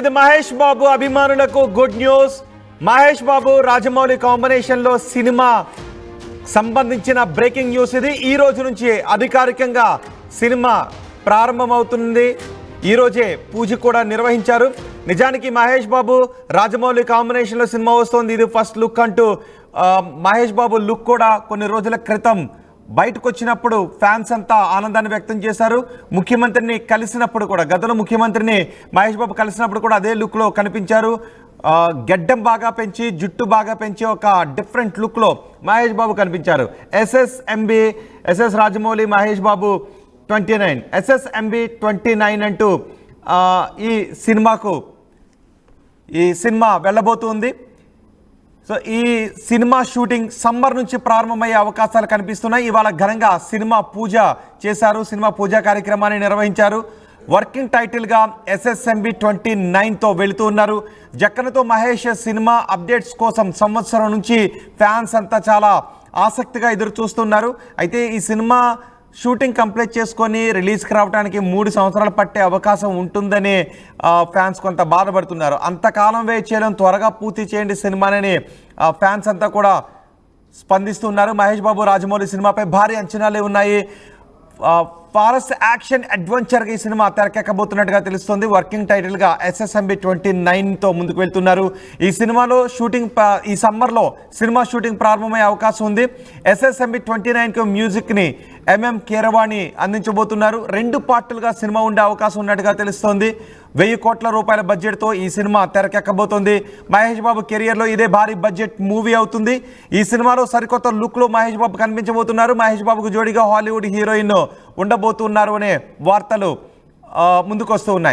ఇది మహేష్ బాబు అభిమానులకు good news. Mahesh Babu Rajamouli combination లో సినిమా సంబంధించిన బ్రేకింగ్ న్యూస్ ఇది. ఈ రోజు నుంచి అధికారికంగా సినిమా ప్రారంభమవుతుంది. ఈ రోజే పూజ కూడా నిర్వహించారు. నిజానికి మహేష్ బాబు రాజమౌళి కాంబినేషన్ లో సినిమా వస్తోంది. ఇది ఫస్ట్ లుక్ అంటూ మహేష్ బాబు లుక్ కూడా కొన్ని రోజుల క్రితం బయటకు వచ్చినప్పుడు ఫ్యాన్స్ అంతా ఆనందాన్ని వ్యక్తం చేశారు. ముఖ్యమంత్రిని కలిసినప్పుడు కూడా గతంలో ముఖ్యమంత్రిని మహేష్ బాబు కలిసినప్పుడు కూడా అదే లుక్లో కనిపించారు. గెడ్డం బాగా పెంచి జుట్టు బాగా పెంచి ఒక డిఫరెంట్ లుక్లో మహేష్ బాబు కనిపించారు. ఎస్ఎస్ రాజమౌళి మహేష్ బాబు 29 SSMB 29 అంటూ ఈ సినిమా వెళ్ళబోతుంది. సో ఈ సినిమా షూటింగ్ సమ్మర్ నుంచి ప్రారంభమయ్యే అవకాశాలు కనిపిస్తున్నాయి. ఇవాళ ఘనంగా సినిమా పూజ చేశారు. సినిమా పూజా కార్యక్రమాన్ని నిర్వహించారు. వర్కింగ్ టైటిల్గా SSMB 29తో వెళుతూ ఉన్నారు. జక్కనతో మహేష్ సినిమా అప్డేట్స్ కోసం సంవత్సరం నుంచి ఫ్యాన్స్ అంతా చాలా ఆసక్తిగా ఎదురు చూస్తున్నారు. అయితే ఈ సినిమా షూటింగ్ కంప్లీట్ చేసుకొని రిలీజ్కి రావడానికి 3 సంవత్సరాలు పట్టే అవకాశం ఉంటుందని ఫ్యాన్స్ కొంత బాధపడుతున్నారు. అంతకాలం వెయిట్ చేయడం, త్వరగా పూర్తి చేయండి సినిమాని ఫ్యాన్స్ అంతా కూడా స్పందిస్తున్నారు. మహేష్ బాబు రాజమౌళి సినిమాపై భారీ అంచనాలే ఉన్నాయి. ఫారెస్ట్ యాక్షన్ అడ్వెంచర్గా ఈ సినిమా తెరకెక్కబోతున్నట్టుగా తెలుస్తుంది. వర్కింగ్ టైటిల్గా SSMB 29తో ముందుకు వెళ్తున్నారు. ఈ సినిమాలో ఈ సమ్మర్లో సినిమా షూటింగ్ ప్రారంభమయ్యే అవకాశం ఉంది. SSMB 29కు మ్యూజిక్ని MM కీరవాణి అందించబోతున్నారు. 2 పార్టులుగా సినిమా ఉండే అవకాశం ఉన్నట్టుగా తెలుస్తోంది. 1000 కోట్ల రూపాయల బడ్జెట్తో ఈ సినిమా తెరకెక్కబోతోంది. మహేష్ బాబు కెరియర్లో ఇదే భారీ బడ్జెట్ మూవీ అవుతుంది. ఈ సినిమాలో సరికొత్త లుక్లో మహేష్ బాబు కనిపించబోతున్నారు. మహేష్ బాబుకు జోడీగా హాలీవుడ్ హీరోయిన్ ఉండబోతున్నారు అనే వార్తలు ముందుకొస్తూ ఉన్నాయి.